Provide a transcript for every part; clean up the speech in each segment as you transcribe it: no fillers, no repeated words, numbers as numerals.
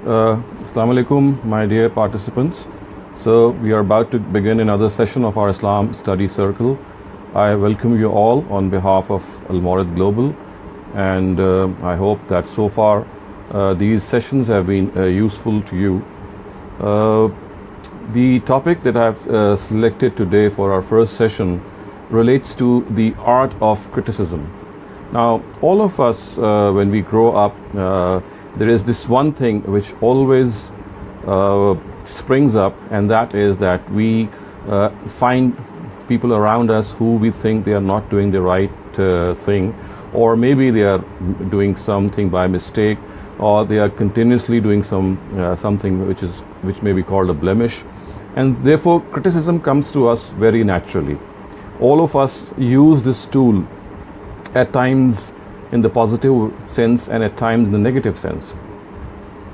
Assalamu alaikum, my dear participants. So we are about to begin another session of our Islam study circle. I welcome you all on behalf of Al-Mawrid Global, and I hope that so far these sessions have been useful to you. The topic that I've selected today for our first session relates to the art of criticism. Now, all of us, when we grow up, there is this one thing which always springs up, and that is that we find people around us who we think they are not doing the right thing, or maybe they are doing something by mistake, or they are continuously doing something which may be called a blemish, and therefore criticism comes to us very naturally. All of us use this tool at times in the positive sense and at times in the negative sense.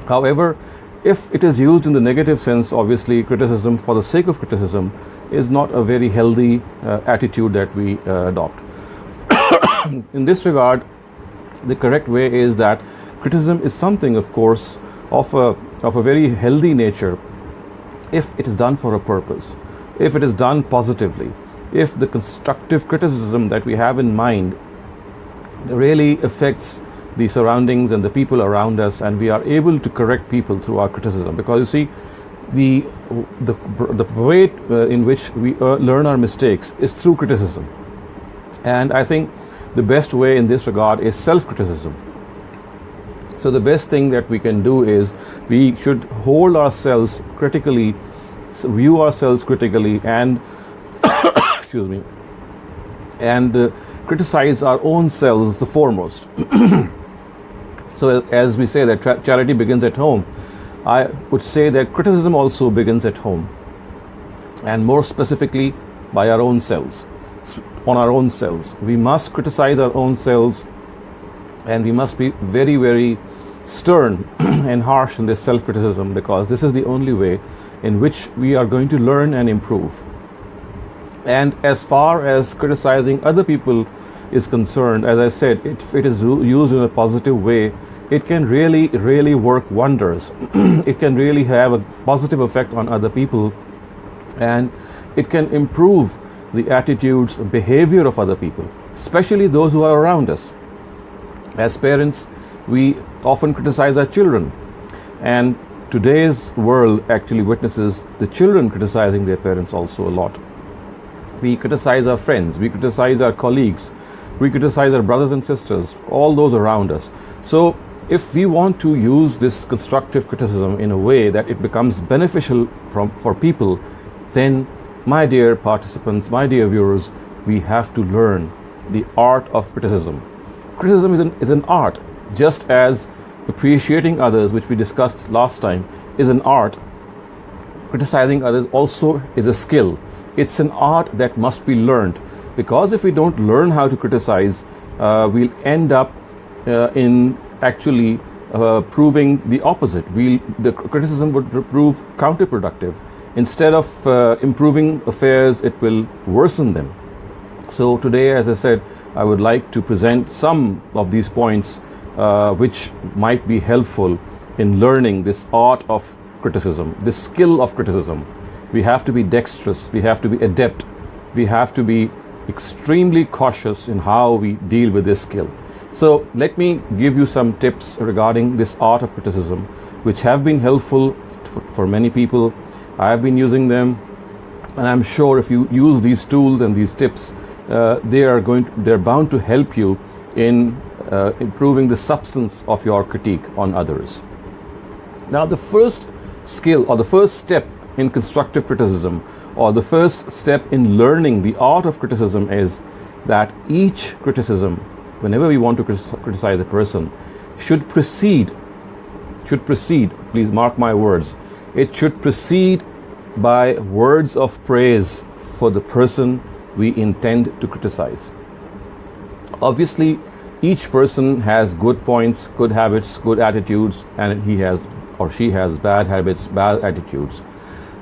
However, if it is used in the negative sense, obviously criticism for the sake of criticism is not a very healthy attitude that we adopt. In this regard, the correct way is that criticism is something, of course, of a very healthy nature if it is done for a purpose, if it is done positively, if the constructive criticism that we have in mind really affects the surroundings and the people around us, and we are able to correct people through our criticism. Because you see, the way in which we learn our mistakes is through criticism, and I think the best way in this regard is self-criticism. So the best thing that we can do is we should hold ourselves critically, view ourselves critically, and excuse me, and criticize our own selves the foremost. So as we say that charity begins at home, I would say that criticism also begins at home, and more specifically by our own selves, on our own selves. We must criticize our own selves, and we must be very, very stern and harsh in this self-criticism, because this is the only way in which we are going to learn and improve. And as far as criticizing other people is concerned, as I said, if it is used in a positive way, it can really, really work wonders. It can really have a positive effect on other people, and it can improve the attitudes, behavior of other people, especially those who are around us. As parents, we often criticize our children, and today's world actually witnesses the children criticizing their parents also a lot. We criticize our friends, we criticize our colleagues, we criticize our brothers and sisters, all those around us. So if we want to use this constructive criticism in a way that it becomes beneficial for people, then, my dear participants, my dear viewers, we have to learn the art of criticism. Criticism is an art, just as appreciating others, which we discussed last time, is an art. Criticizing others also is a skill. It's an art that must be learned, because if we don't learn how to criticize, we'll end up in actually proving the opposite. The criticism would prove counterproductive. Instead of improving affairs, it will worsen them. So today, as I said, I would like to present some of these points which might be helpful in learning this art of criticism, this skill of criticism. We have to be dexterous, we have to be adept, we have to be extremely cautious in how we deal with this skill. So let me give you some tips regarding this art of criticism, which have been helpful for many people. I have been using them, and I'm sure if you use these tools and these tips, they're bound to help you in improving the substance of your critique on others. Now, the first skill, or the first step in constructive criticism, or the first step in learning the art of criticism, is that each criticism, whenever we want to criticize a person, should precede, please mark my words, it should precede by words of praise for the person we intend to criticize. Obviously, each person has good points, good habits, good attitudes, and he has or she has bad habits, bad attitudes.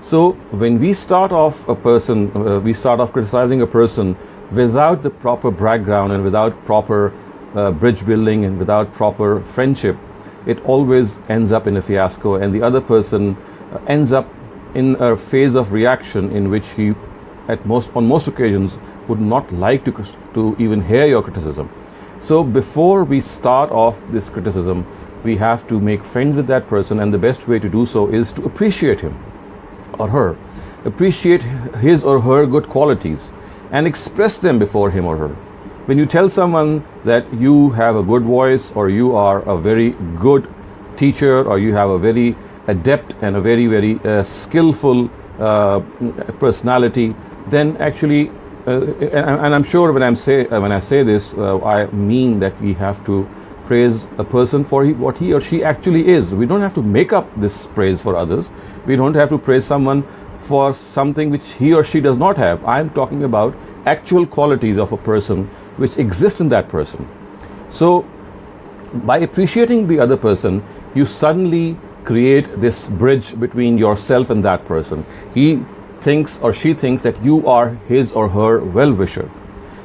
So when we start off criticizing a person without the proper background and without proper bridge building and without proper friendship, it always ends up in a fiasco, and the other person ends up in a phase of reaction in which he, on most occasions, would not like to even hear your criticism. So before we start off this criticism, we have to make friends with that person, and the best way to do so is to appreciate him or her, appreciate his or her good qualities, and express them before him or her. When you tell someone that you have a good voice, or you are a very good teacher, or you have a very adept and a very, very skillful personality, then actually, and I'm sure when I say this, I mean that we have to praise a person for what he or she actually is. We don't have to make up this praise for others. We don't have to praise someone for something which he or she does not have. I'm talking about actual qualities of a person which exist in that person. So by appreciating the other person, you suddenly create this bridge between yourself and that person. He thinks or she thinks that you are his or her well-wisher.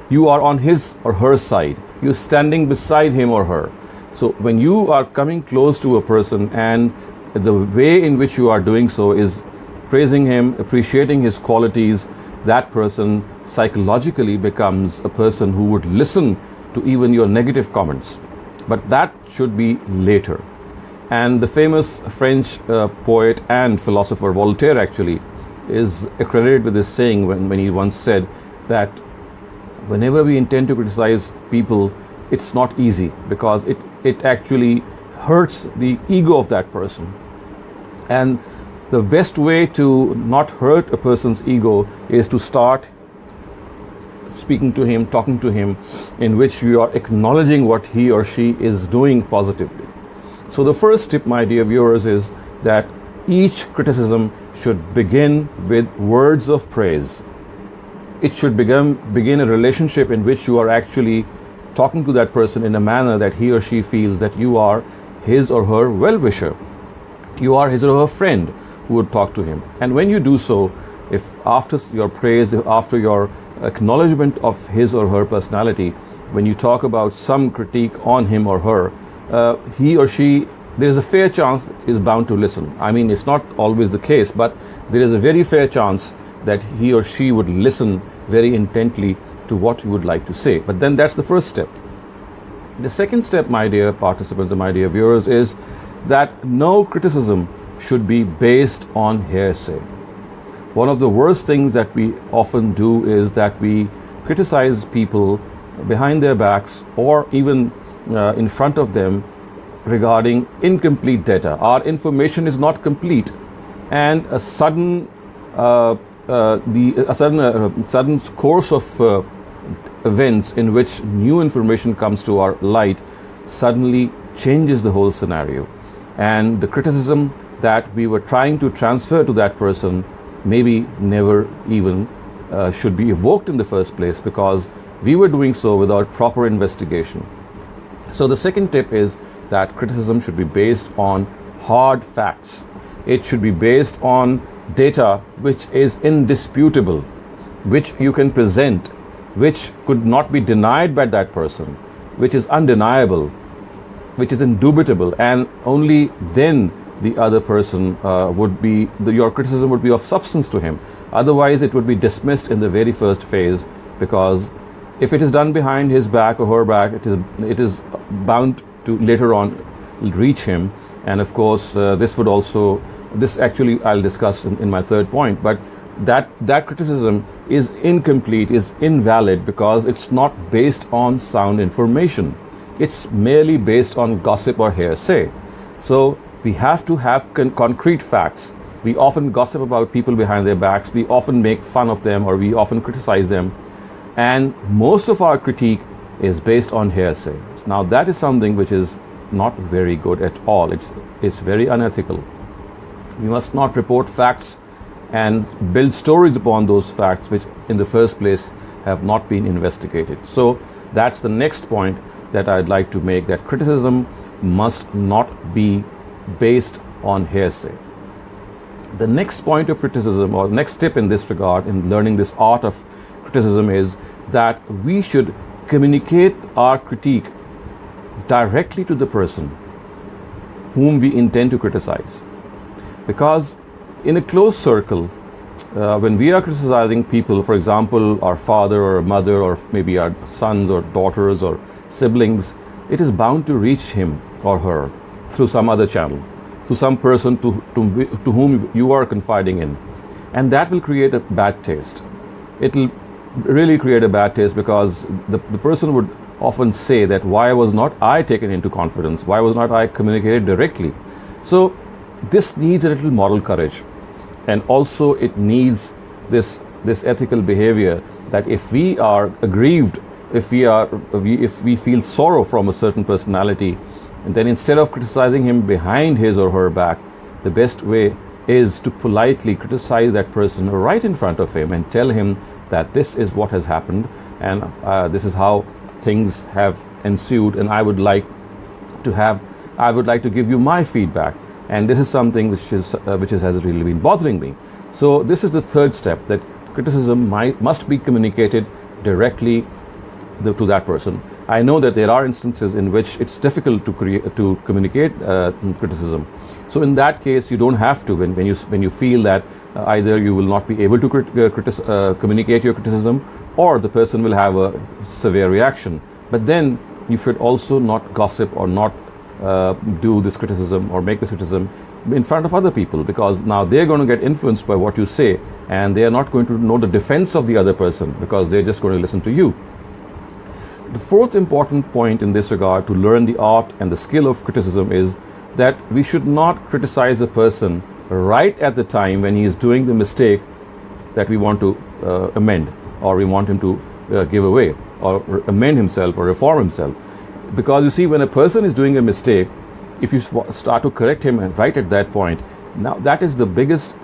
You are on his or her side. You're standing beside him or her. So when you are coming close to a person, and the way in which you are doing so is praising him, appreciating his qualities, that person psychologically becomes a person who would listen to even your negative comments. But that should be later. And the famous French poet and philosopher Voltaire actually is accredited with this saying when he once said that whenever we intend to criticize people, it's not easy, because it actually hurts the ego of that person. And the best way to not hurt a person's ego is to start speaking to him, talking to him, in which you are acknowledging what he or she is doing positively. So the first tip, my dear viewers, is that each criticism should begin with words of praise. It should begin a relationship in which you are actually talking to that person in a manner that he or she feels that you are his or her well-wisher. You are his or her friend who would talk to him. And when you do so, if after your praise, after your acknowledgement of his or her personality, when you talk about some critique on him or her, he or she, there is a fair chance, is bound to listen. I mean, it's not always the case, but there is a very fair chance that he or she would listen very intently to what you would like to say. But then that's the first step. The second step, my dear participants and my dear viewers, is that no criticism should be based on hearsay. One of the worst things that we often do is that we criticize people behind their backs, or even in front of them, regarding incomplete data. Our information is not complete, and a sudden course of events in which new information comes to our light suddenly changes the whole scenario, and the criticism that we were trying to transfer to that person maybe never even should be evoked in the first place, because we were doing so without proper investigation. So the second tip is that criticism should be based on hard facts. It should be based on data which is indisputable, which you can present, which could not be denied by that person, which is undeniable, which is indubitable, and only then the other person your criticism would be of substance to him. Otherwise, it would be dismissed in the very first phase, because if it is done behind his back or her back, it is bound to later on reach him. And of course, this actually I'll discuss in my third point, but that criticism is incomplete, is invalid, because it's not based on sound information. It's merely based on gossip or hearsay. So we have to have concrete facts. We often gossip about people behind their backs. We often make fun of them, or we often criticize them. And most of our critique is based on hearsay. Now that is something which is not very good at all. It's very unethical. We must not report facts and build stories upon those facts which in the first place have not been investigated. So that's the next point that I'd like to make, that criticism must not be based on hearsay. The next point of criticism, or next tip in this regard, in learning this art of criticism, is that we should communicate our critique directly to the person. whom we intend to criticize. Because in a close circle, when we are criticizing people, for example, our father or mother, or maybe our sons or daughters or siblings, it is bound to reach him or her through some other channel, through some person to whom you are confiding in. And that will create a bad taste. It will really create a bad taste, because the person would often say that, why was not I taken into confidence? Why was not I communicated directly? So this needs a little moral courage. And also it needs this ethical behavior, that if we are aggrieved, if we feel sorrow from a certain personality, and then instead of criticizing him behind his or her back, the best way is to politely criticize that person right in front of him and tell him that this is what has happened, and this is how things have ensued, and I would like to give you my feedback, and this is something which has really been bothering me. So this is the third step, that criticism must be communicated directly to that person. I know that there are instances in which it's difficult to communicate criticism. So in that case, you don't have to. When you feel that either you will not be able to communicate your criticism, or the person will have a severe reaction. But then you should also not gossip or not do this criticism or make this criticism in front of other people, because now they're going to get influenced by what you say, and they are not going to know the defense of the other person, because they're just going to listen to you. The fourth important point in this regard to learn the art and the skill of criticism is that we should not criticize a person right at the time when he is doing the mistake that we want to amend, or we want him to give away, or amend himself or reform himself. Because you see, when a person is doing a mistake, if you start to correct him right at that point, now that is the biggest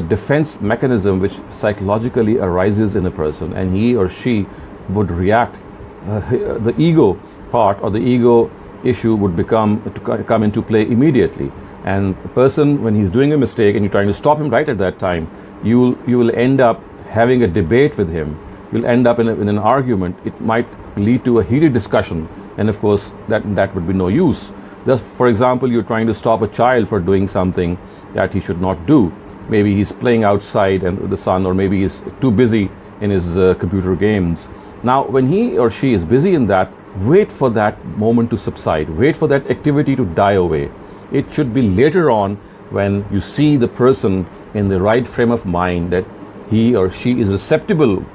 defense mechanism which psychologically arises in a person, and he or she would react. The ego part, or the ego issue, would come into play immediately. And the person, when he's doing a mistake and you're trying to stop him right at that time, you will end up having a debate with him. You'll end up in an argument. It might lead to a heated discussion, and of course that would be no use. Just for example, you're trying to stop a child for doing something that he should not do. Maybe he's playing outside and the sun, or maybe he's too busy in his computer games. Now, when he or she is busy in that, wait for that moment to subside. Wait for that activity to die away. It should be later on, when you see the person in the right frame of mind, that he or she is receptible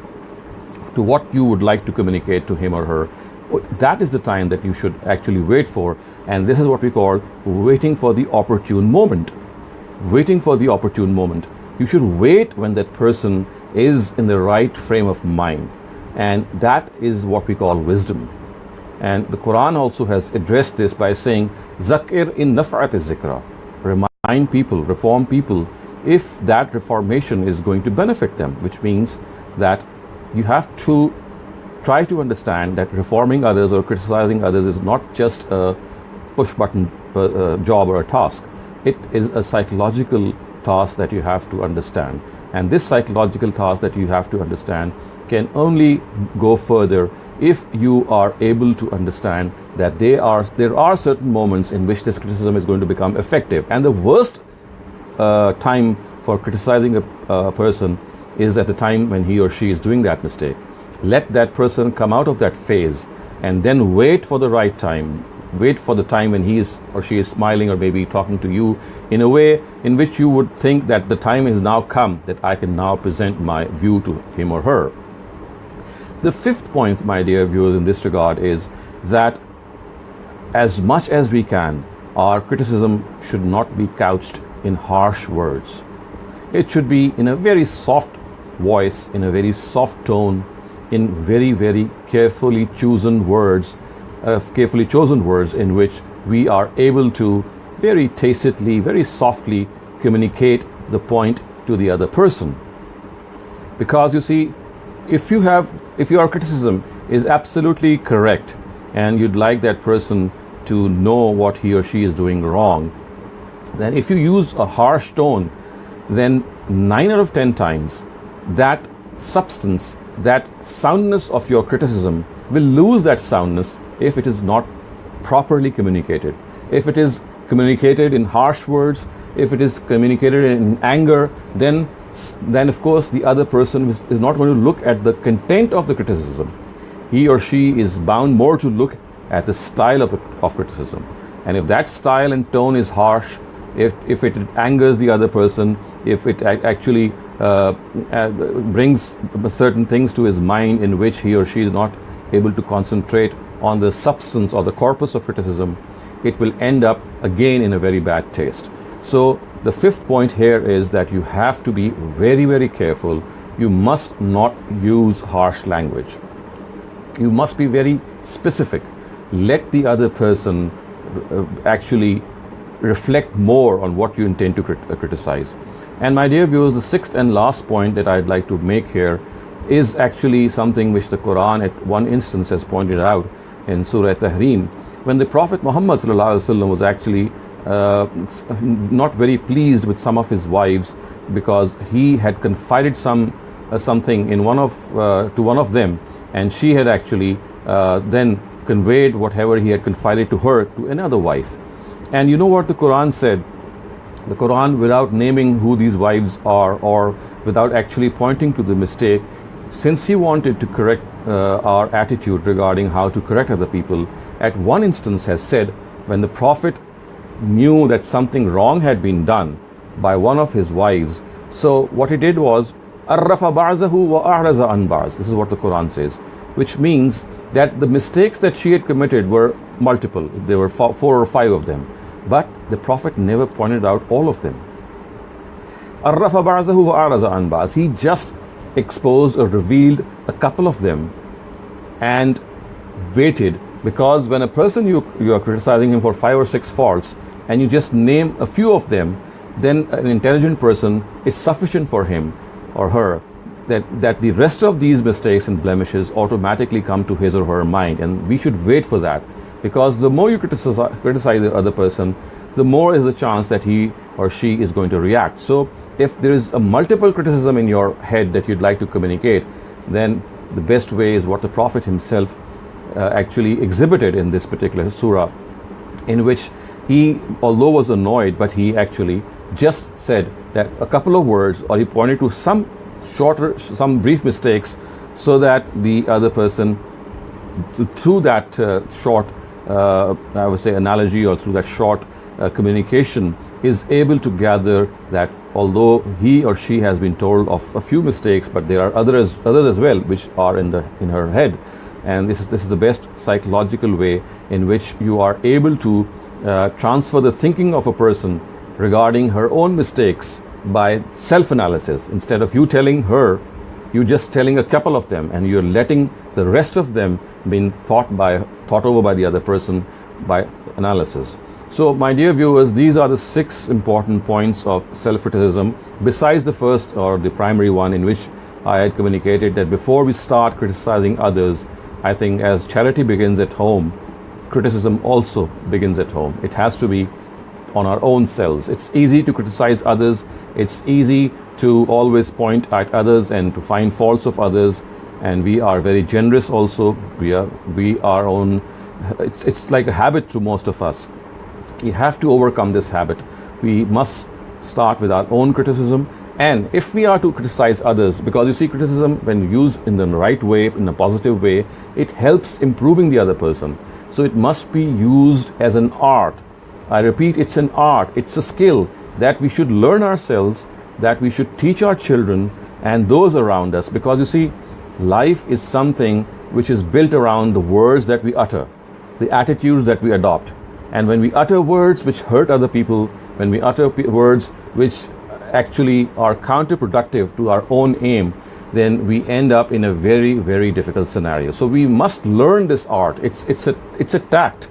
to what you would like to communicate to him or her. That is the time that you should actually wait for, and this is what we call waiting for the opportune moment. Waiting for the opportune moment. You should wait when that person is in the right frame of mind, and that is what we call wisdom. And the Quran also has addressed this by saying, Zakir in naf'at zikra. Remind people, reform people, if that reformation is going to benefit them, which means that you have to try to understand that reforming others or criticizing others is not just a push button job or a task. It is a psychological task that you have to understand. And this psychological task that you have to understand can only go further if you are able to understand that there are certain moments in which this criticism is going to become effective. And the worst time for criticizing a person is at the time when he or she is doing that mistake. Let that person come out of that phase, and then wait for the right time. Wait for the time when he or she is smiling, or maybe talking to you in a way in which you would think that the time has now come, that I can now present my view to him or her. The fifth point, my dear viewers, in this regard is that as much as we can, our criticism should not be couched in harsh words. It should be in a very soft voice, in a very soft tone, in very, very carefully chosen words in which we are able to very tacitly, very softly communicate the point to the other person. Because you see, if your criticism is absolutely correct and you'd like that person to know what he or she is doing wrong, then if you use a harsh tone, then 9 out of 10 times that substance, that soundness of your criticism will lose that soundness if it is not properly communicated, if it is communicated in harsh words, if it is communicated in anger, then of course the other person is not going to look at the content of the criticism. He or she is bound more to look at the style of criticism. And if that style and tone is harsh, if it angers the other person, if it actually brings certain things to his mind in which he or she is not able to concentrate on the substance or the corpus of criticism, it will end up again in a very bad taste. So the fifth point here is that you have to be very, very careful. You must not use harsh language. You must be very specific. Let the other person actually reflect more on what you intend to criticize. And my dear viewers, the sixth and last point that I'd like to make here is actually something which the Quran at one instance has pointed out in Surah Tahrim, when the Prophet Muhammad ﷺ was actually not very pleased with some of his wives because he had confided something in to one of them, and she had actually then conveyed whatever he had confided to her to another wife. And you know what the Quran said? The Quran, without naming who these wives are or without actually pointing to the mistake, since he wanted to correct our attitude regarding how to correct other people, at one instance has said, when the Prophet knew that something wrong had been done by one of his wives, so what he did was arrafa ba'zahu wa a'raza an ba'z. This is what the Quran says, which means that the mistakes that she had committed were multiple. There were 4 or 5 of them, but the Prophet never pointed out all of them. Arrafa ba'zahu wa a'raza an ba'z. He just exposed or revealed a couple of them and waited, because when a person you are criticizing him for 5 or 6 faults and you just name a few of them, then an intelligent person, is sufficient for him or her that the rest of these mistakes and blemishes automatically come to his or her mind. And we should wait for that, because the more you criticize the other person, the more is the chance that he or she is going to react. So if there is a multiple criticism in your head that you'd like to communicate, then the best way is what the Prophet himself actually exhibited in this particular surah, in which he, although was annoyed, but he actually just said that a couple of words, or he pointed to some brief mistakes, so that the other person, through that short, I would say, analogy, or through that short communication, is able to gather that although he or she has been told of a few mistakes, but there are others as well which are in her head. And this is the best psychological way in which you are able to transfer the thinking of a person regarding her own mistakes by self-analysis. Instead of you telling her, you just telling a couple of them, and you're letting the rest of them being thought over by the other person by analysis. So my dear viewers, these are the 6 important points of self-criticism, besides the first, or the primary one, in which I had communicated that before we start criticizing others, I think as charity begins at home, criticism also begins at home. It has to be on our own selves. It's easy to criticize others. It's easy to always point at others and to find faults of others. And we are very generous also. We are on. It's like a habit to most of us. We have to overcome this habit. We must start with our own criticism. And if we are to criticize others, because you see, criticism, when used in the right way, in a positive way, it helps improving the other person. So it must be used as an art. I repeat, it's an art, it's a skill that we should learn ourselves, that we should teach our children and those around us. Because you see, life is something which is built around the words that we utter, the attitudes that we adopt. And when we utter words which hurt other people, when we utter words which actually are counterproductive to our own aim, then we end up in a very, very difficult scenario. So we must learn this art. It's a tact.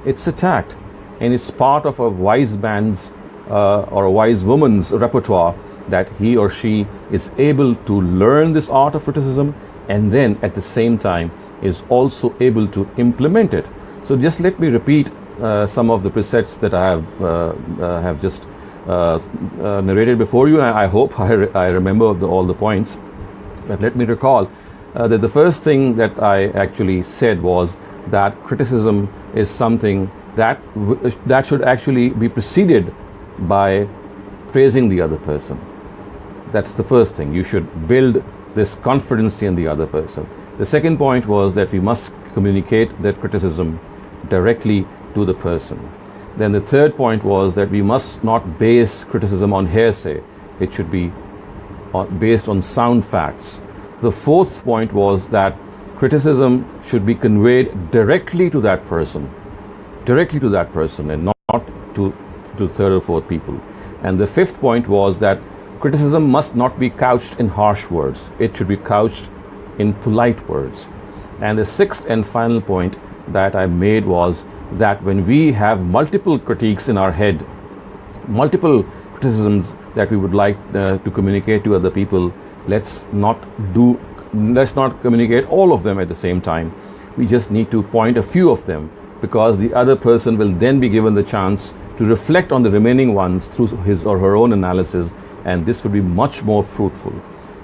It's a tact, and it's part of a wise man's or a wise woman's repertoire, that he or she is able to learn this art of criticism, and then at the same time is also able to implement it. So just let me repeat some of the precepts that I have just narrated before you. I hope I remember all the points. But let me recall that the first thing that I actually said was that criticism is something that should actually be preceded by praising the other person. That's the first thing. You should build this confidence in the other person. The second point was that we must communicate that criticism directly to the person. Then the third point was that we must not base criticism on hearsay. It should be based on sound facts. The fourth point was that criticism should be conveyed directly to that person, and not to third or fourth people. And the fifth point was that criticism must not be couched in harsh words. It should be couched in polite words. And the sixth and final point that I made was that when we have multiple critiques in our head, multiple criticisms that we would like to communicate to other people, let's not communicate all of them at the same time. We just need to point a few of them, because the other person will then be given the chance to reflect on the remaining ones through his or her own analysis, and this would be much more fruitful.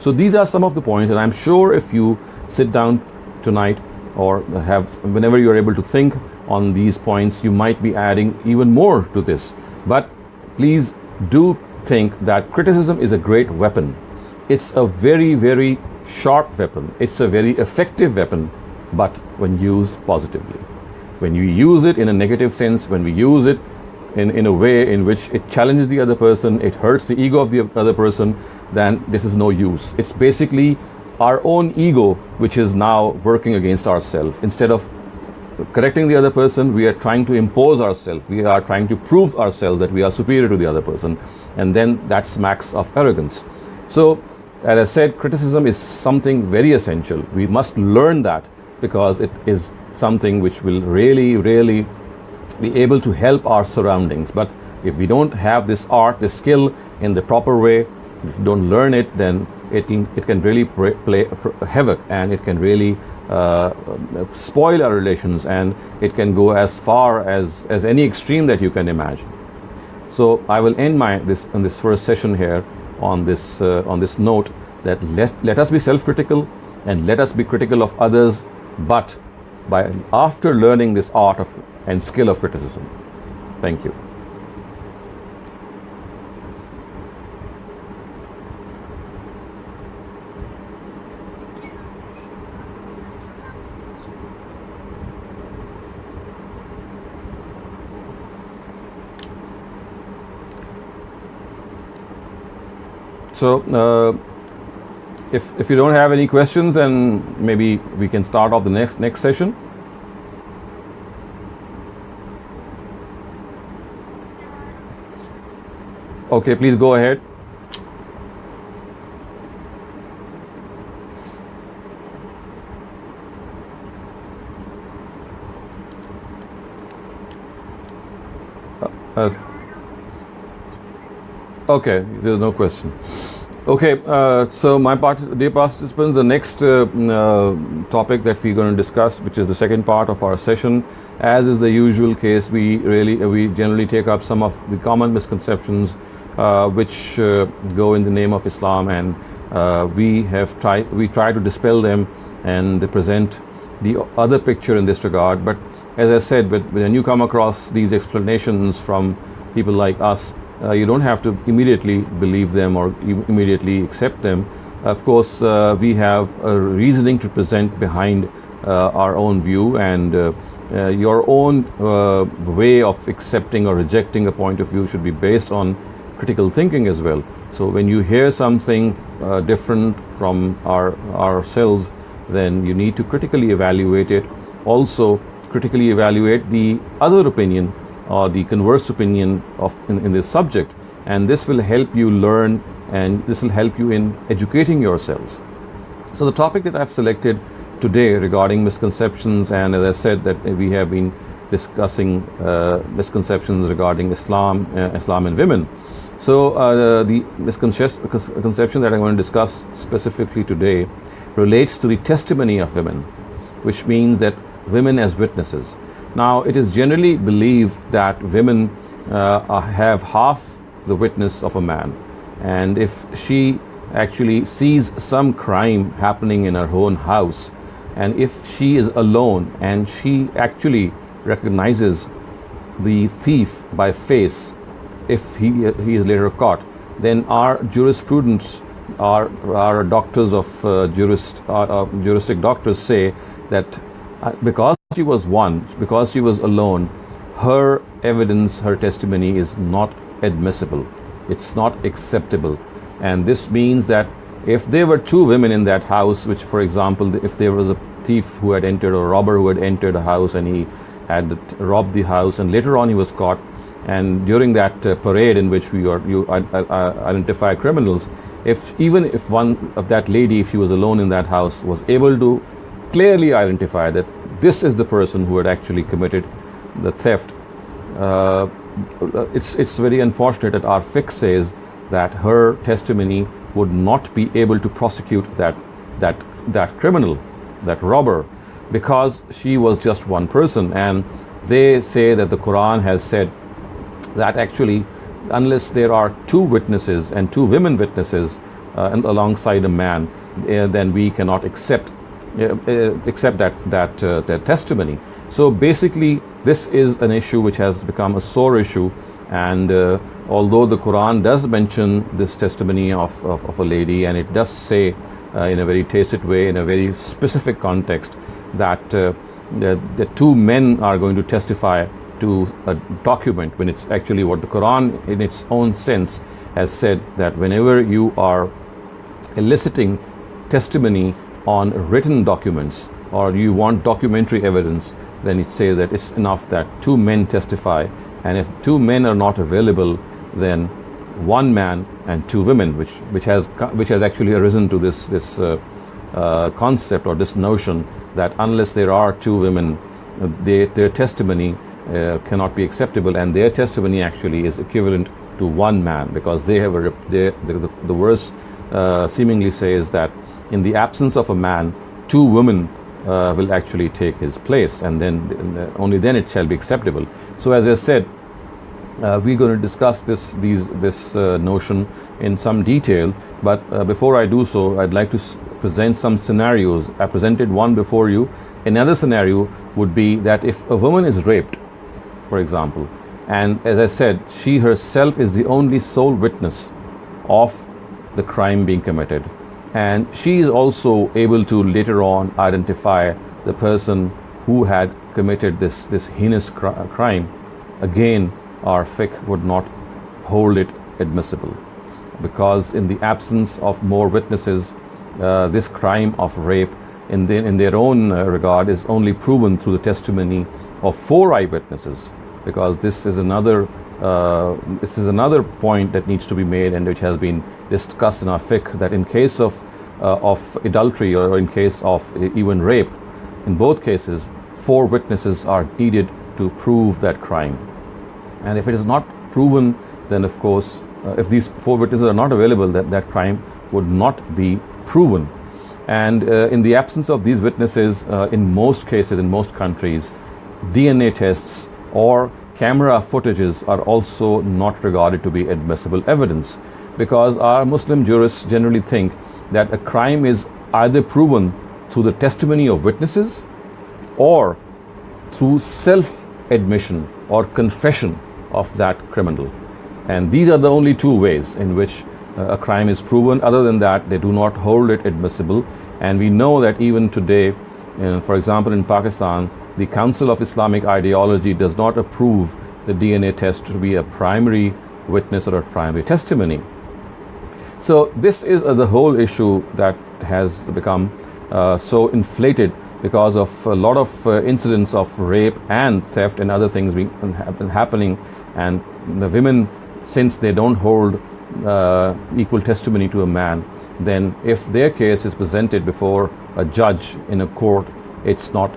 So these are some of the points, and I'm sure if you sit down tonight or whenever you're able to think on these points, you might be adding even more to this. But please do think that criticism is a great weapon. It's a very, very sharp weapon. It's a very effective weapon, but when used positively. When you use it in a negative sense, when we use it in a way in which it challenges the other person, it hurts the ego of the other person, then this is no use. It's basically our own ego which is now working against ourselves. Instead of correcting the other person, we are trying to impose ourselves. We are trying to prove ourselves that we are superior to the other person, and then that smacks of arrogance. So, as I said, criticism is something very essential. We must learn that, because it is something which will really, really be able to help our surroundings. But if we don't have this art, this skill in the proper way, if we don't learn it, then it can really play havoc, and it can really spoil our relations, and it can go as far as any extreme that you can imagine. So I will end this first session here on this note, that let us be self-critical, and let us be critical of others, but after learning this art and skill of criticism. Thank you. So if you don't have any questions, then maybe we can start off the next session. Okay, please go ahead. Okay, there's no question. Okay, so dear participants, the next topic that we're going to discuss, which is the second part of our session, as is the usual case, we generally take up some of the common misconceptions which go in the name of Islam, and we try to dispel them and present the other picture in this regard. But as I said, when you come across these explanations from people like us, you don't have to immediately believe them or immediately accept them. Of course, we have a reasoning to present behind our own view, and your own way of accepting or rejecting a point of view should be based on critical thinking as well. So when you hear something different from ourselves, then you need to critically evaluate it. Also, critically evaluate the other opinion or the converse opinion in this subject, and this will help you learn, and this will help you in educating yourselves. So the topic that I've selected today regarding misconceptions, and as I said that we have been discussing misconceptions regarding Islam and women. So the misconception that I'm going to discuss specifically today relates to the testimony of women, which means that women as witnesses. Now, it is generally believed that women have half the witness of a man, and if she actually sees some crime happening in her own house, and if she is alone and she actually recognizes the thief by face, if he is later caught, then our jurisprudence, our doctors of juristic doctors say that because she was because she was alone, her evidence, her testimony is not admissible. It's not acceptable. And this means that if there were two women in that house, which, for example, if there was a thief who had entered, or a robber who had entered a house and he had robbed the house, and later on he was caught, and during that parade in which you identify criminals, even if one of that lady, if she was alone in that house, was able to clearly identify that this is the person who had actually committed the theft, it's very unfortunate that our fiqh says that her testimony would not be able to prosecute that criminal, that robber, because she was just one person. And they say that the Quran has said that actually, unless there are two witnesses and two women witnesses and alongside a man, then we cannot accept that testimony. So basically, this is an issue which has become a sore issue, and although the Quran does mention this testimony of a lady, and it does say in a very tacit way, in a very specific context, that the two men are going to testify to a document, when it's actually what the Quran in its own sense has said, that whenever you are eliciting testimony on written documents, or you want documentary evidence, then it says that it's enough that two men testify, and if two men are not available, then one man and two women, which has actually arisen to this concept, or this notion, that unless there are two women, their testimony cannot be acceptable, and their testimony actually is equivalent to one man, because they have the verse seemingly says that in the absence of a man, two women will actually take his place, and then only then it shall be acceptable. So as I said, we're going to discuss this notion in some detail, but before I do so, I'd like to present some scenarios. I presented one before you. Another scenario would be that if a woman is raped, for example, and as I said, she herself is the only sole witness of the crime being committed, and she is also able to later on identify the person who had committed this heinous crime, again our fiqh would not hold it admissible, because in the absence of more witnesses, this crime of rape in their own regard is only proven through the testimony of 4 eyewitnesses, because this is another point that needs to be made, and which has been discussed in our fiqh, that in case of adultery, or in case of even rape, in both cases 4 witnesses are needed to prove that crime. And if it is not proven, then of course, if these 4 witnesses are not available, that crime would not be proven. And in the absence of these witnesses, in most cases, in most countries, DNA tests or camera footages are also not regarded to be admissible evidence, because our Muslim jurists generally think that a crime is either proven through the testimony of witnesses or through self-admission or confession of that criminal. And these are the only 2 ways in which a crime is proven. Other than that, they do not hold it admissible. And we know that even today, for example, in Pakistan, the Council of Islamic Ideology does not approve the DNA test to be a primary witness or a primary testimony. So this is the whole issue that has become so inflated because of a lot of incidents of rape and theft and other things happening, and the women, since they don't hold equal testimony to a man, then if their case is presented before a judge in a court, it's not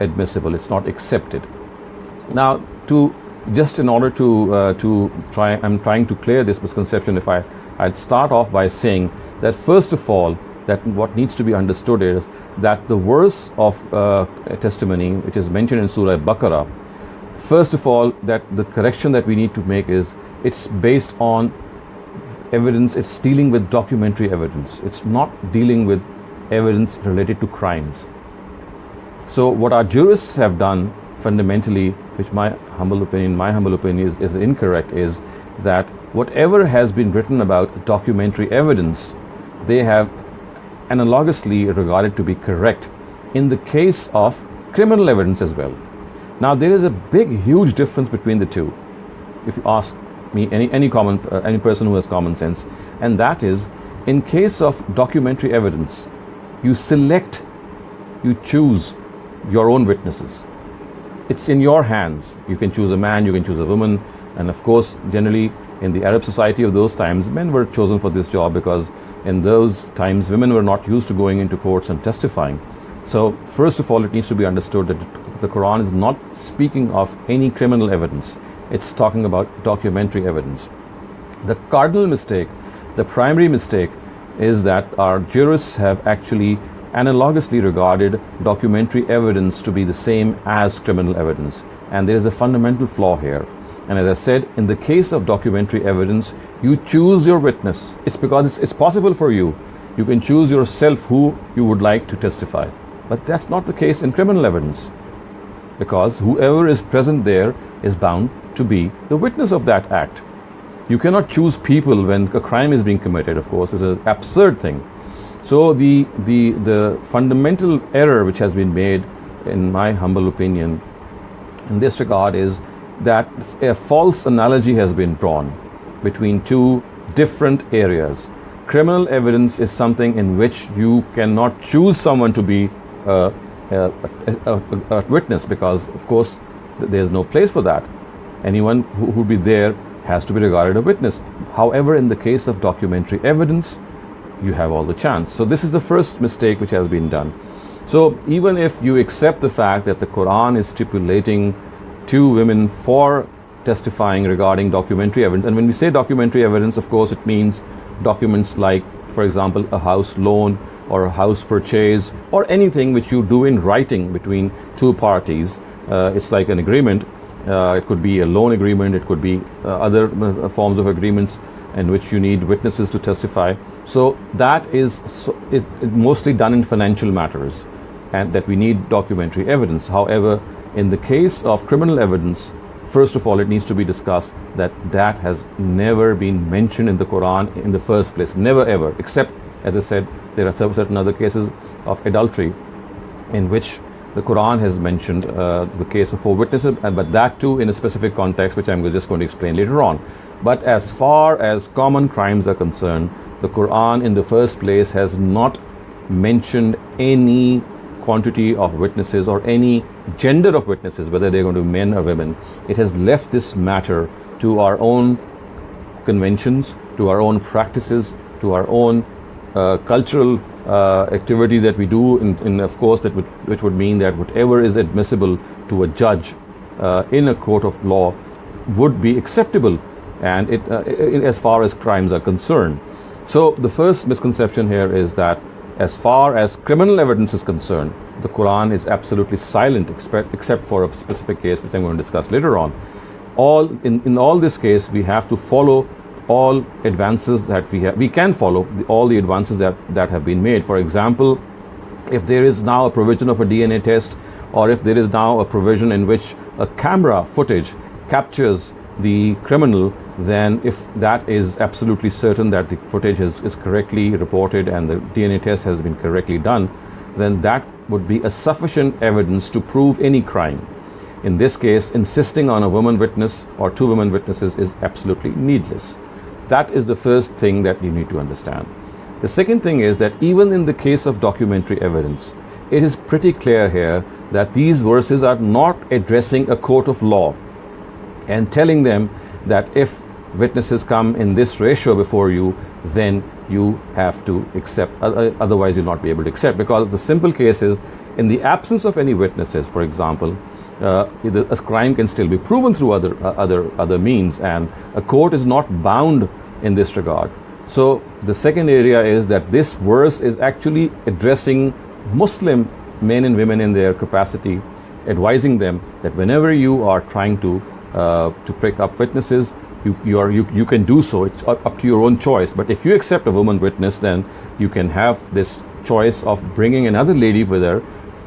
admissible, it's not accepted. Now, I'm trying to clear this misconception. I'd start off by saying that first of all, that what needs to be understood is that the verse of testimony, which is mentioned in Surah Baqarah, first of all, that the correction that we need to make is it's based on evidence. It's dealing with documentary evidence. It's not dealing with evidence related to crimes. So what our jurists have done fundamentally, which my humble opinion is incorrect, is that whatever has been written about documentary evidence, they have analogously regarded to be correct in the case of criminal evidence as well. Now there is a huge difference between the two, if you ask me, any person who has common sense, and that is, in case of documentary evidence, you choose your own witnesses. It's in your hands. You can choose a man, you can choose a woman, and of course, generally in the Arab society of those times, men were chosen for this job because in those times women were not used to going into courts and testifying. So first of all, it needs to be understood that the Quran is not speaking of any criminal evidence. It's talking about documentary evidence. The cardinal mistake, the primary mistake, is that our jurists have actually analogously regarded documentary evidence to be the same as criminal evidence. And there is a fundamental flaw here. And as I said, in the case of documentary evidence, you choose your witness. It's because it's possible for you. You can choose yourself who you would like to testify. But that's not the case in criminal evidence, because whoever is present there is bound to be the witness of that act. You cannot choose people when a crime is being committed, of course. It's an absurd thing. So the fundamental error which has been made, in my humble opinion, in this regard is that a false analogy has been drawn between two different areas. Criminal evidence is something in which you cannot choose someone to be a witness, because of course there's no place for that. Anyone who would be there has to be regarded a witness. However, in the case of documentary evidence, you have all the chance. So this is the first mistake which has been done. So even if you accept the fact that the Quran is stipulating 2 women for testifying regarding documentary evidence, and when we say documentary evidence, of course it means documents like, for example, a house loan or a house purchase, or anything which you do in writing between 2 parties. It's like an agreement. It could be a loan agreement, it could be other forms of agreements in which you need witnesses to testify. So that is mostly done in financial matters, and that we need documentary evidence. However, in the case of criminal evidence, first of all, it needs to be discussed that that has never been mentioned in the Quran in the first place. Never ever, except, as I said, there are certain other cases of adultery in which the Quran has mentioned the case of 4 witnesses, but that too in a specific context, which I'm just going to explain later on. But as far as common crimes are concerned, the Quran in the first place has not mentioned any quantity of witnesses or any gender of witnesses, whether they're going to be men or women. It has left this matter to our own conventions, to our own practices, to our own cultural activities that we do, in of course, which would mean that whatever is admissible to a judge in a court of law would be acceptable, and as far as crimes are concerned. So the first misconception here is that as far as criminal evidence is concerned, the Quran is absolutely silent, except for a specific case which I'm going to discuss later on. In all this case, we have to follow all advances that we can follow all the advances that have been made. For example, if there is now a provision of a DNA test, or if there is now a provision in which a camera footage captures the criminal, then if that is absolutely certain that the footage is correctly reported and the DNA test has been correctly done, then that would be a sufficient evidence to prove any crime. In this case, insisting on a woman witness or 2 women witnesses is absolutely needless. That is the first thing that you need to understand. The second thing is that even in the case of documentary evidence, it is pretty clear here that these verses are not addressing a court of law and telling them that if witnesses come in this ratio before you, then you have to accept, otherwise you'll not be able to accept. Because the simple case is, in the absence of any witnesses, for example, a crime can still be proven through other means, and a court is not bound in this regard. So the second area is that this verse is actually addressing Muslim men and women in their capacity, advising them that whenever you are trying to pick up witnesses, you can do so. It's up to your own choice. But if you accept a woman witness, then you can have this choice of bringing another lady with her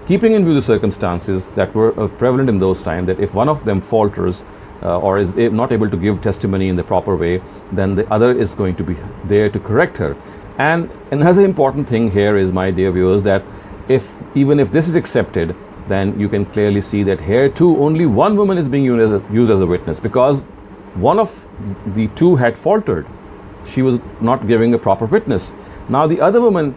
keeping in view the circumstances that were prevalent in those times, that if one of them falters or is not able to give testimony in the proper way, then the other is going to be there to correct her. And another important thing here is, my dear viewers, that even if this is accepted, then you can clearly see that here too only one woman is being used as a witness, because one of the two had faltered. She was not giving a proper witness. Now the other woman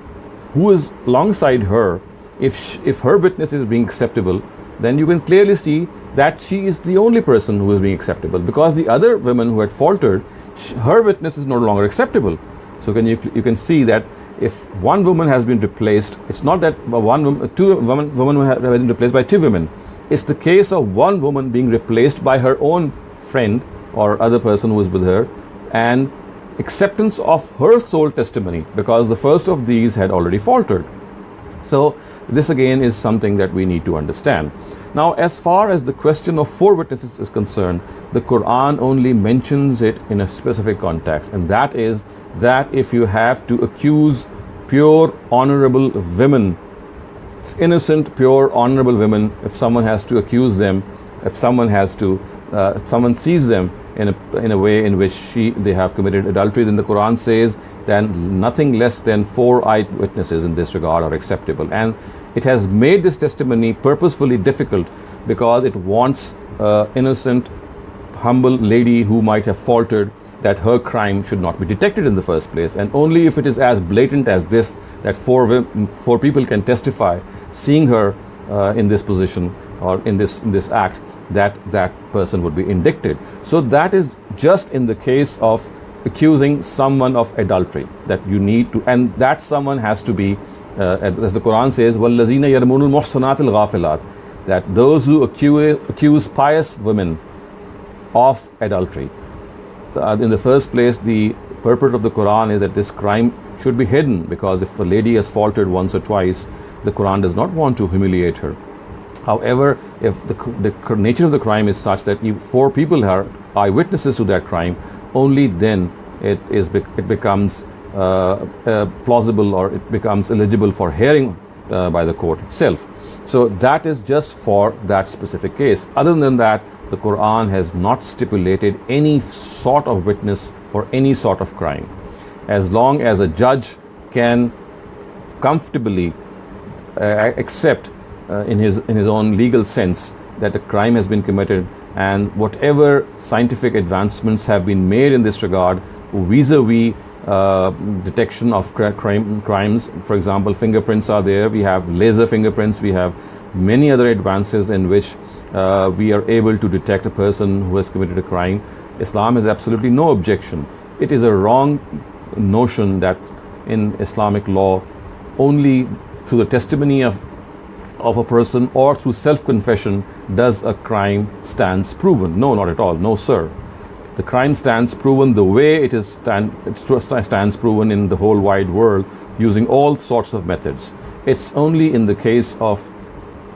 who is alongside her, if her witness is being acceptable, then you can clearly see that she is the only person who is being acceptable, because the other woman who had faltered, her witness is no longer acceptable. So you can see that if one woman has been replaced, it's not that women have been replaced by two women. It's the case of one woman being replaced by her own friend or other person who is with her, and acceptance of her sole testimony, because the first of these had already faltered. So this again is something that we need to understand. Now, as far as the question of four witnesses is concerned, the Quran only mentions it in a specific context, and that is that if you have to accuse pure, honorable women, innocent, pure, honorable women, if someone has to accuse them, if someone sees them in a way in which they have committed adultery, then the Quran says then nothing less than 4 eyewitnesses in this regard are acceptable. And it has made this testimony purposefully difficult because it wants innocent, humble lady who might have faltered, that her crime should not be detected in the first place. And only if it is as blatant as this, that four people can testify seeing her in this position or in this act, that person would be indicted. So that is just in the case of accusing someone of adultery, that you need to, and that someone has to be, as the Quran says, وَالَّذِينَ يَرْمُونَ الْمُحْصَنَاتِ الْغَافِلَاتِ, that those who accuse pious women of adultery. In the first place, the purport of the Quran is that this crime should be hidden, because if a lady has faltered once or twice, the Quran does not want to humiliate her. However, if the nature of the crime is such that if 4 people are eyewitnesses to that crime, only then it becomes plausible, or it becomes eligible for hearing by the court itself. So that is just for that specific case. Other than that, the Quran has not stipulated any sort of witness for any sort of crime. As long as a judge can comfortably accept in his own legal sense that a crime has been committed, and whatever scientific advancements have been made in this regard vis-a-vis detection of crimes, for example, fingerprints are there, we have laser fingerprints, we have many other advances in which we are able to detect a person who has committed a crime. Islam has absolutely no objection. It is a wrong notion that in Islamic law only through the testimony of a person or through self-confession does a crime stands proven. No, not at all. No, sir. The crime stands proven the way it stands proven in the whole wide world, using all sorts of methods. It's only in the case of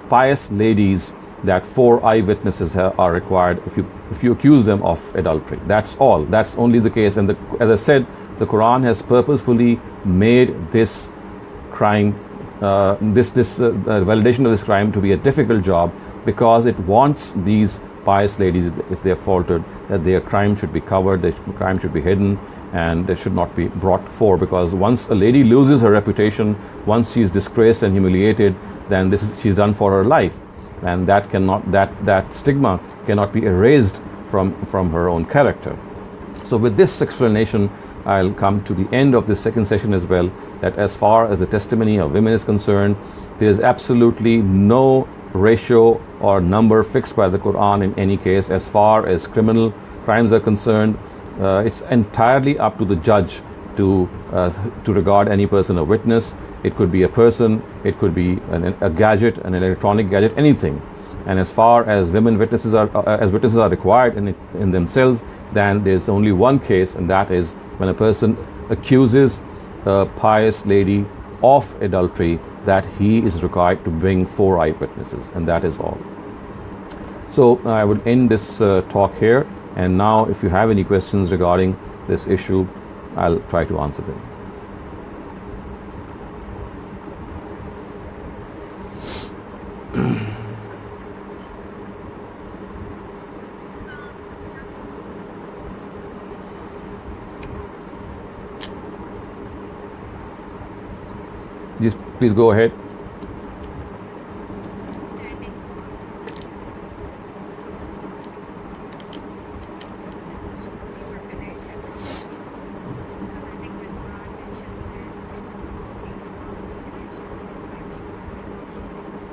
pious ladies that 4 eyewitnesses are required if you accuse them of adultery. That's all. That's only the case. And as I said, the Quran has purposefully made this crime, validation of this crime to be a difficult job, because it wants these pious ladies, if they have faltered, that their crime should be covered, their crime should be hidden, and they should not be brought forward. Because once a lady loses her reputation, once she is disgraced and humiliated, then she's done for her life, and that stigma cannot be erased from her own character. So with this explanation, I'll come to the end of this second session as well, that as far as the testimony of women is concerned, there is absolutely no ratio or number fixed by the Quran in any case. As far as criminal crimes are concerned, it's entirely up to the judge to regard any person a witness. It could be a person, it could be a gadget, an electronic gadget, anything. And as far as witnesses are required in themselves, then there's only one case, and that is when a person accuses a pious lady of adultery, that he is required to bring 4 eyewitnesses, and that is all. So I would end this talk here, and now if you have any questions regarding this issue, I'll try to answer them. Please go ahead.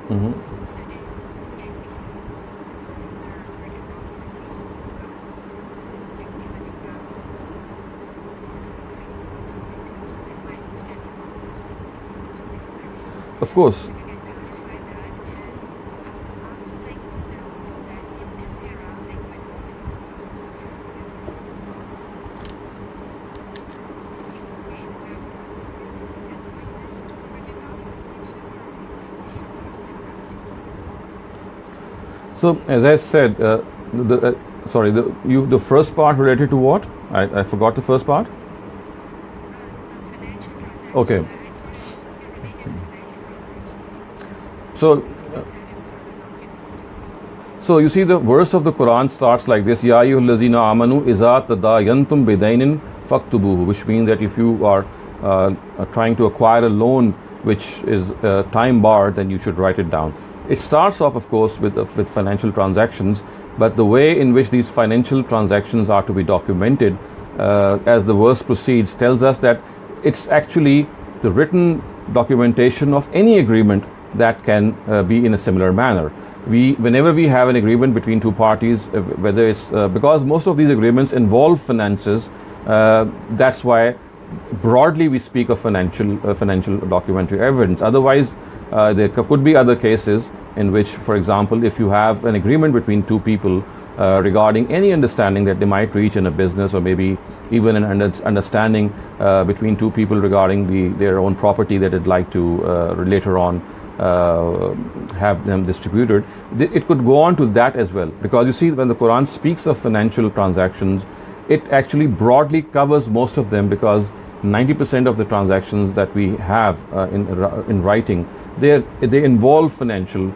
Mm-hmm. Of course. So, as I said, the first part related to what? I forgot the first part. Okay. So, you see, the verse of the Quran starts like this: Ya ayyuhallazina amanu iza tadayantum bidainin faktubuhu, which means that if you are trying to acquire a loan which is time barred, then you should write it down. It starts off, of course, with financial transactions, but the way in which these financial transactions are to be documented, as the verse proceeds, tells us that it's actually the written documentation of any agreement that can be in a similar manner. Whenever we have an agreement between two parties, whether it's because most of these agreements involve finances, that's why broadly we speak of financial documentary evidence. Otherwise, there could be other cases in which, for example, if you have an agreement between two people regarding any understanding that they might reach in a business, or maybe even an understanding between two people regarding their own property that they'd like to later on have them distributed, it could go on to that as well. Because you see, when the Quran speaks of financial transactions, it actually broadly covers most of them, because 90% of the transactions that we have in writing, they involve financial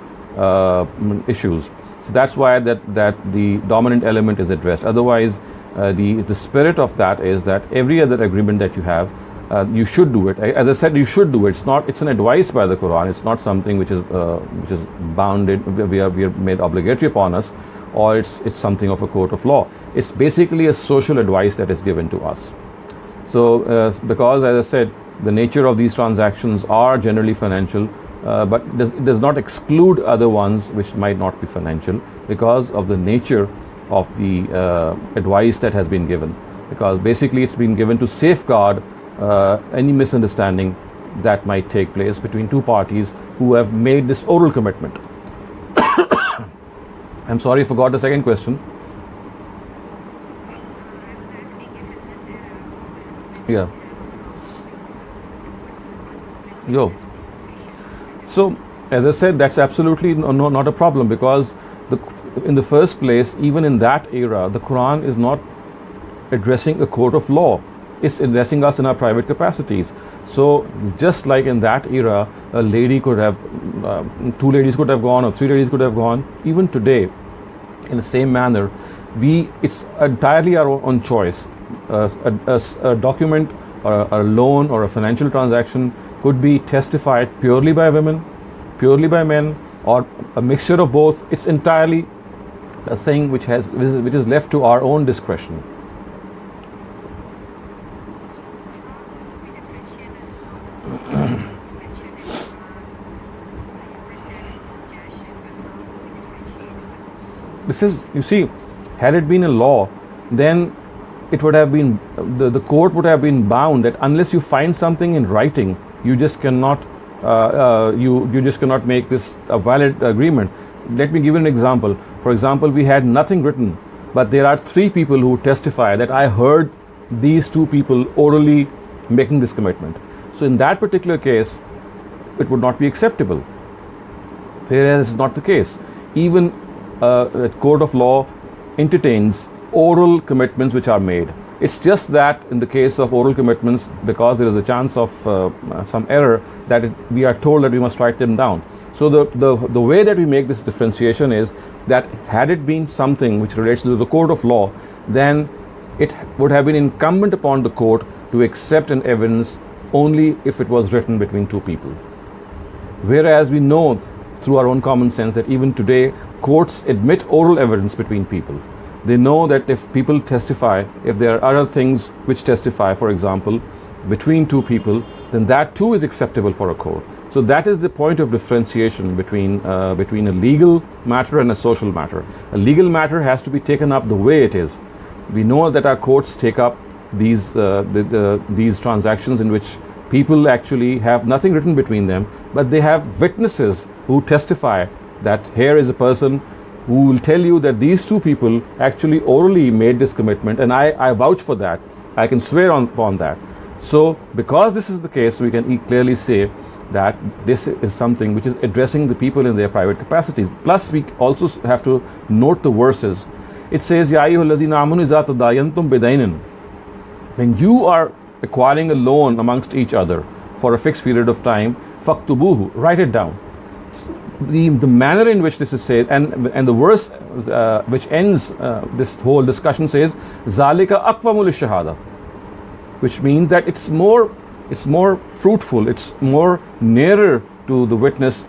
issues. So that's why that the dominant element is addressed. Otherwise, the spirit of that is that every other agreement that you have, you should do it. As I said, you should do it. It's an advice by the Quran. It's not something which is bounded. We are made obligatory upon us, or it's something of a court of law. It's basically a social advice that is given to us. So, because, as I said, the nature of these transactions are generally financial, but it does not exclude other ones which might not be financial, because of the nature of the advice that has been given. Because basically it's been given to safeguard any misunderstanding that might take place between two parties who have made this oral commitment. I'm sorry, I forgot the second question. Yeah. So, as I said, that's absolutely not a problem, because in the first place, even in that era, the Quran is not addressing a court of law. It's addressing us in our private capacities. So, just like in that era, a lady could have, two ladies could have gone, or three ladies could have gone. Even today, in the same manner, it's entirely our own choice. A document or a loan or a financial transaction could be testified purely by women, purely by men, or a mixture of both. It's entirely a thing which is left to our own discretion. This is, you see, had it been a law, then it would have been, the court would have been bound that unless you find something in writing, you just cannot you just cannot make this a valid agreement. Let me give you an example. For example, we had nothing written, but there are three people who testify that I heard these two people orally making this commitment. So in that particular case, it would not be acceptable. Whereas it's not the case. Even a court of law entertains oral commitments which are made. It's just that in the case of oral commitments, because there is a chance of some error, that we are told that we must write them down. So the way that we make this differentiation is that had it been something which relates to the court of law, then it would have been incumbent upon the court to accept an evidence only if it was written between two people. Whereas we know through our own common sense that even today courts admit oral evidence between people. They know that if people testify, if there are other things which testify, for example, between two people, then that too is acceptable for a court. So that is the point of differentiation between a legal matter and a social matter. A legal matter has to be taken up the way it is. We know that our courts take up these transactions in which people actually have nothing written between them, but they have witnesses who testify that here is a person who will tell you that these two people actually orally made this commitment, and I vouch for that. I can swear upon that. So because this is the case, we can clearly say that this is something which is addressing the people in their private capacities. Plus we also have to note the verses. It says, Ya ayyuhallazina amanu idza tadayantum bidainin. When you are acquiring a loan amongst each other for a fixed period of time, faktubuhu, write it down. The manner in which this is said, and the verse which ends this whole discussion says, Zalika aqwamu lishahada, which means that it's more fruitful, it's more nearer to the witness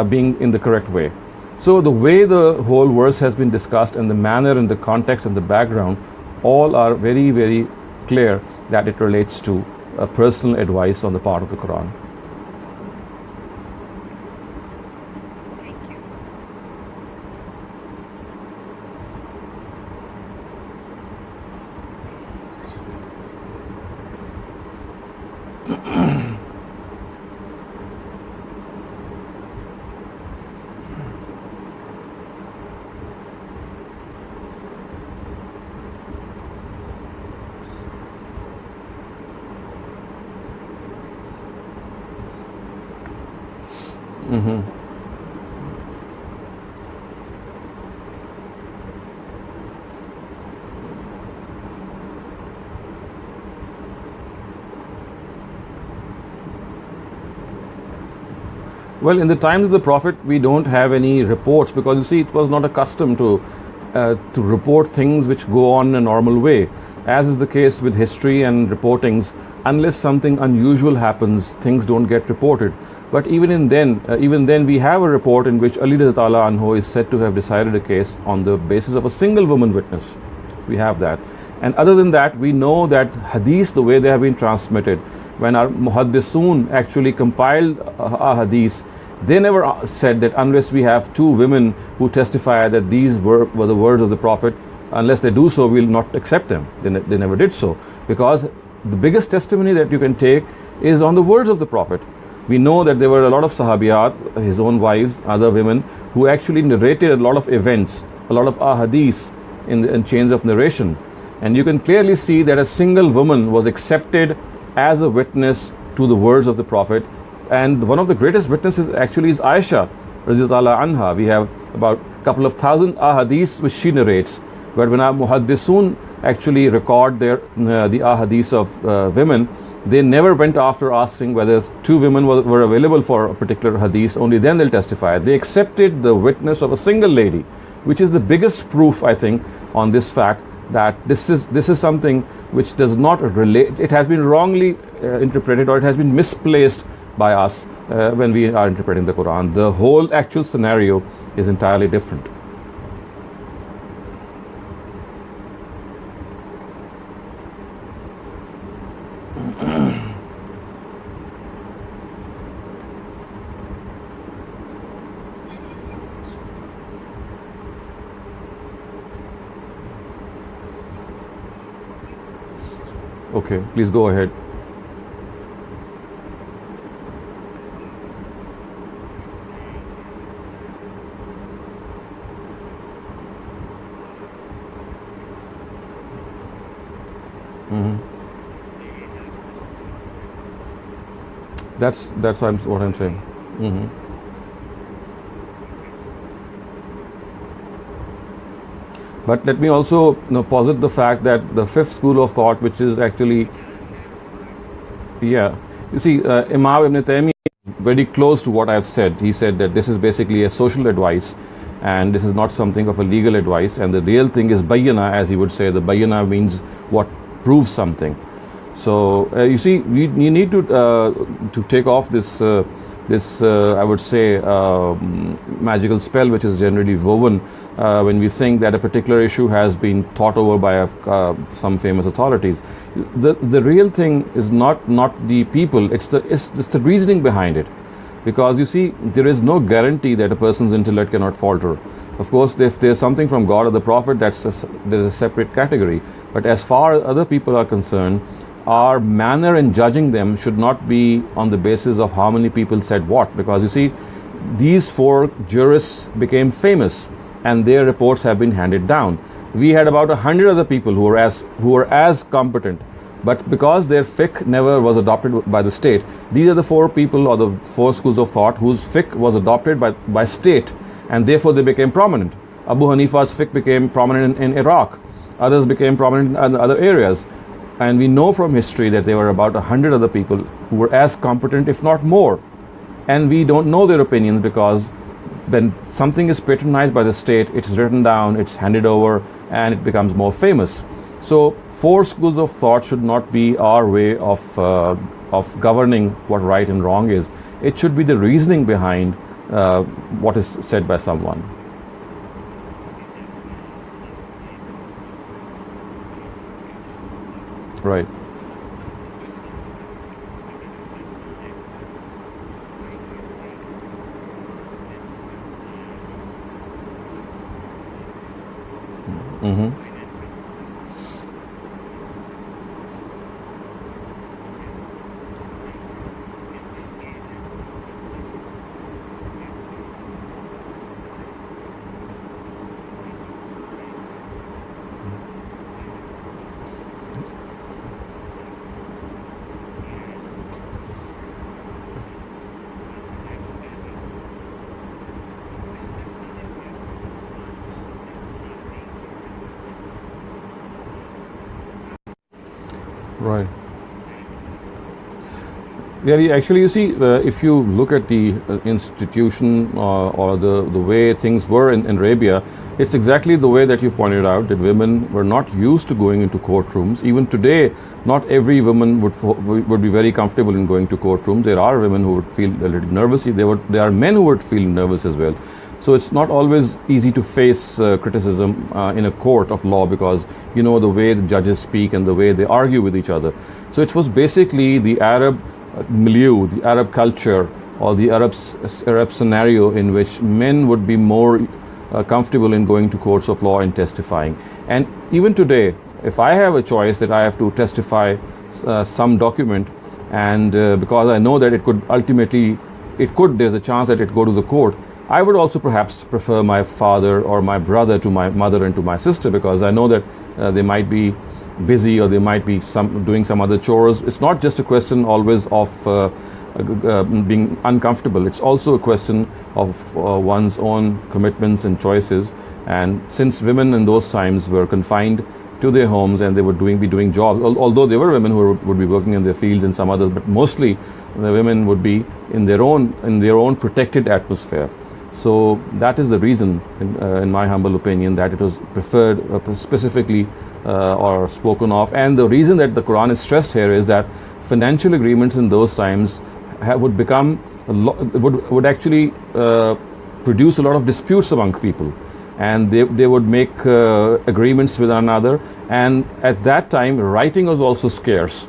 being in the correct way. So the way the whole verse has been discussed, and the manner and the context and the background, all are very, very clear that it relates to personal advice on the part of the Quran. Well, in the times of the Prophet, we don't have any reports, because you see, it was not a custom to report things which go on in a normal way. As is the case with history and reportings, unless something unusual happens, things don't get reported. But even then, we have a report in which Ali Ta'ala Anhu is said to have decided a case on the basis of a single woman witness. We have that. And other than that, we know that hadith, the way they have been transmitted, when our muhaddisun actually compiled a hadith, they never said that unless we have two women who testify that these were the words of the Prophet, unless they do so, we'll not accept them. They never did so, because the biggest testimony that you can take is on the words of the Prophet. We know that there were a lot of sahabiyat, his own wives, other women, who actually narrated a lot of events, a lot of ahadith in chains of narration. And you can clearly see that a single woman was accepted as a witness to the words of the Prophet. And one of the greatest witnesses actually is Aisha radhiyallahu anha. We have about a couple of thousand ahadiths which she narrates. But when our muhaddisun actually record the ahadiths of women, they never went after asking whether two women were available for a particular hadith. Only then they'll testify. They accepted the witness of a single lady, which is the biggest proof, I think, on this fact that this is something which does not relate. It has been wrongly interpreted, or it has been misplaced by us when we are interpreting the Quran. The whole actual scenario is entirely different. Okay, please go ahead. That's what I'm saying. But let me also posit the fact that the fifth school of thought, which is actually, you see, Imam Ibn Taymiyyah, very close to what I've said. He said that this is basically a social advice, and this is not something of a legal advice, and the real thing is bayyana, as he would say. The bayyana means what proves something. So you see, you need to take off this this I would say magical spell which is generally woven when we think that a particular issue has been thought over by some famous authorities. The real thing is not the people, it's the reasoning behind it. Because you see, there is no guarantee that a person's intellect cannot falter. Of course, if there's something from God or the Prophet, there's a separate category. But as far as other people are concerned, our manner in judging them should not be on the basis of how many people said what. Because you see, these 4 jurists became famous and their reports have been handed down. We had about 100 other people who were as competent. But because their fiqh never was adopted by the state, these are the 4 people or the 4 schools of thought whose fiqh was adopted by state, and therefore they became prominent. Abu Hanifa's fiqh became prominent in Iraq. Others became prominent in other areas. And we know from history that there were about 100 other people who were as competent, if not more. And we don't know their opinions because when something is patronized by the state, it's written down, it's handed over, and it becomes more famous. So 4 schools of thought should not be our way of governing what right and wrong is. It should be the reasoning behind what is said by someone. Right. Mm-hmm. Right. Yeah, actually, you see, if you look at the institution or the way things were in Arabia, it's exactly the way that you pointed out, that women were not used to going into courtrooms. Even today, not every woman would be very comfortable in going to courtrooms. There are women who would feel a little nervous. There are men who would feel nervous as well. So it's not always easy to face criticism in a court of law, because you know the way the judges speak and the way they argue with each other. So it was basically the Arab milieu, the Arab culture, or the Arab scenario in which men would be more comfortable in going to courts of law and testifying. And even today, if I have a choice that I have to testify some document, and because I know that it could ultimately, there's a chance that it go to the court, I would also perhaps prefer my father or my brother to my mother and to my sister, because I know that they might be busy or they might be doing some other chores. It's not just a question always of being uncomfortable. It's also a question of one's own commitments and choices. And since women in those times were confined to their homes and they would be doing jobs, although there were women who would be working in their fields and some others, but mostly the women would be in their own protected atmosphere. So that is the reason, in my humble opinion, that it was preferred specifically or spoken of. And the reason that the Quran is stressed here is that financial agreements in those times would become would actually produce a lot of disputes among people, and they would make agreements with one another. And at that time, writing was also scarce.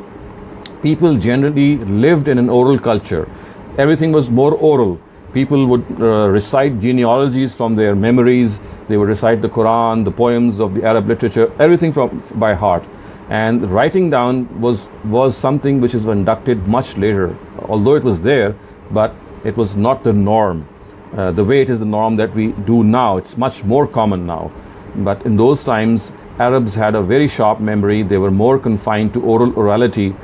People generally lived in an oral culture. Everything was more oral. People would recite genealogies from their memories. They would recite the Quran, the poems of the Arab literature, everything by heart. And writing down was something which is inducted much later, although it was there, but it was not the norm. The way it is the norm that we do now, it's much more common now. But in those times, Arabs had a very sharp memory. They were more confined to orality.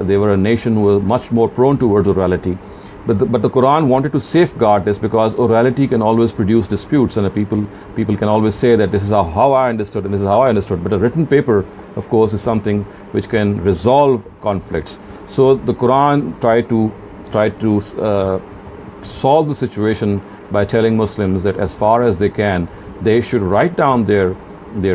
They were a nation who was much more prone towards orality. But the Quran wanted to safeguard this, because orality can always produce disputes, and people can always say that this is how I understood and this is how I understood. But a written paper, of course, is something which can resolve conflicts. So the Quran tried to solve the situation by telling Muslims that as far as they can, they should write down their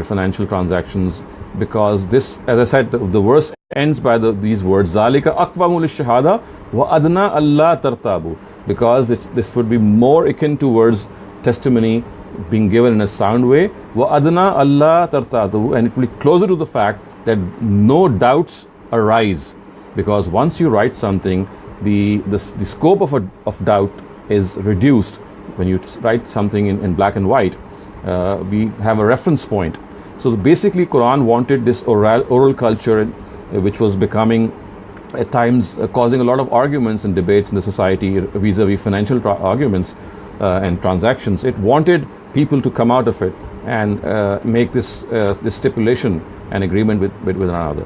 financial transactions, because this, as I said, the worst ends by these words, Zalika aqwamu lish-shahada wa adna Allah tartabu, because this would be more akin towards testimony being given in a sound way, wa adna Allah tartabu, and it will be closer to the fact that no doubts arise, because once you write something, the scope of doubt is reduced. When you write something in black and white, we have a reference point. So basically Quran wanted this oral culture, which was becoming at times causing a lot of arguments and debates in the society vis-a-vis financial arguments and transactions. It wanted people to come out of it and make this stipulation and agreement with one another.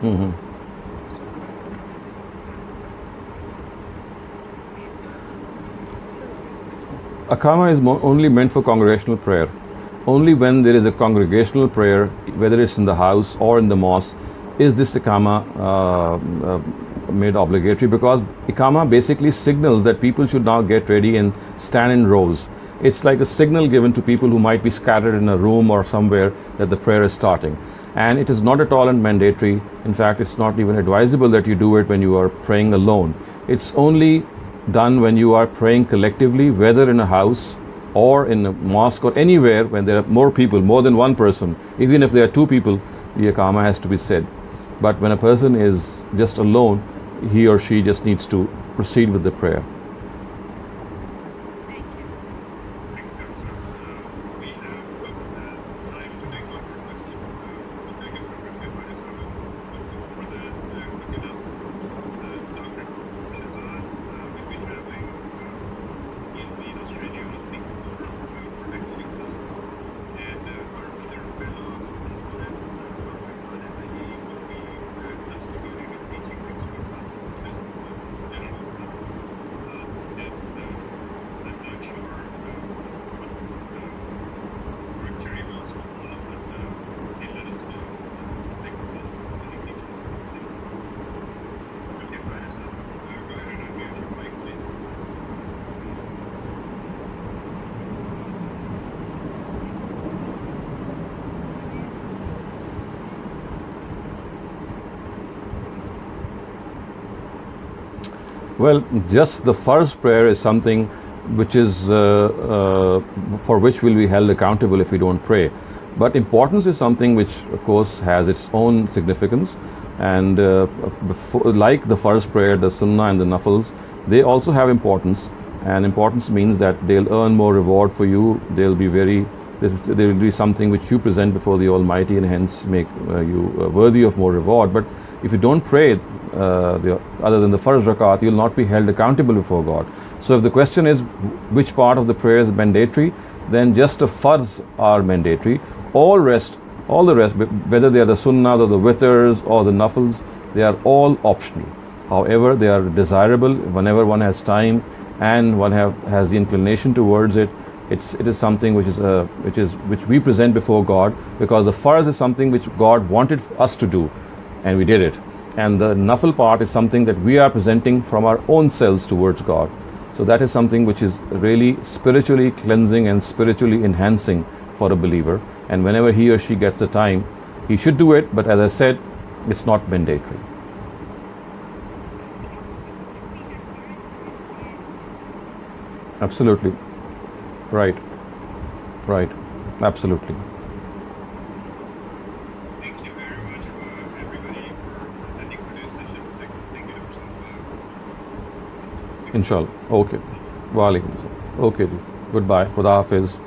Mm-hmm. Akama is only meant for congregational prayer. Only when there is a congregational prayer, whether it's in the house or in the mosque, is this Ikama made obligatory, because Ikama basically signals that people should now get ready and stand in rows. It's like a signal given to people who might be scattered in a room or somewhere that the prayer is starting. And it is not at all mandatory. In fact, it's not even advisable that you do it when you are praying alone. It's only done when you are praying collectively, whether in a house or in a mosque or anywhere when there are more people, more than one person. Even if there are two people, the Ikama has to be said. But when a person is just alone, he or she just needs to proceed with the prayer. Well, just the first prayer is something which is for which we'll be held accountable if we don't pray. But importance is something which, of course, has its own significance. And like the first prayer, the sunnah and the nafals, they also have importance. And importance means that they'll earn more reward for you. There will be something which you present before the Almighty, and hence make you worthy of more reward. But if you don't pray, other than the first rakat, you'll not be held accountable before God. So if the question is which part of the prayer is mandatory, then just the farz are mandatory. All the rest, whether they are the sunnahs or the witrs or the nafals, they are all optional. However, they are desirable whenever one has time and one has the inclination towards it. It is something which we present before God, because the farz is something which God wanted us to do, and we did it. And the nafal part is something that we are presenting from our own selves towards God. So that is something which is really spiritually cleansing and spiritually enhancing for a believer. And whenever he or she gets the time, he should do it. But as I said, it's not mandatory. Absolutely. Right. Right. Absolutely. Inshallah. Okay. Walaikum. Okay. Goodbye. Khuda Hafiz.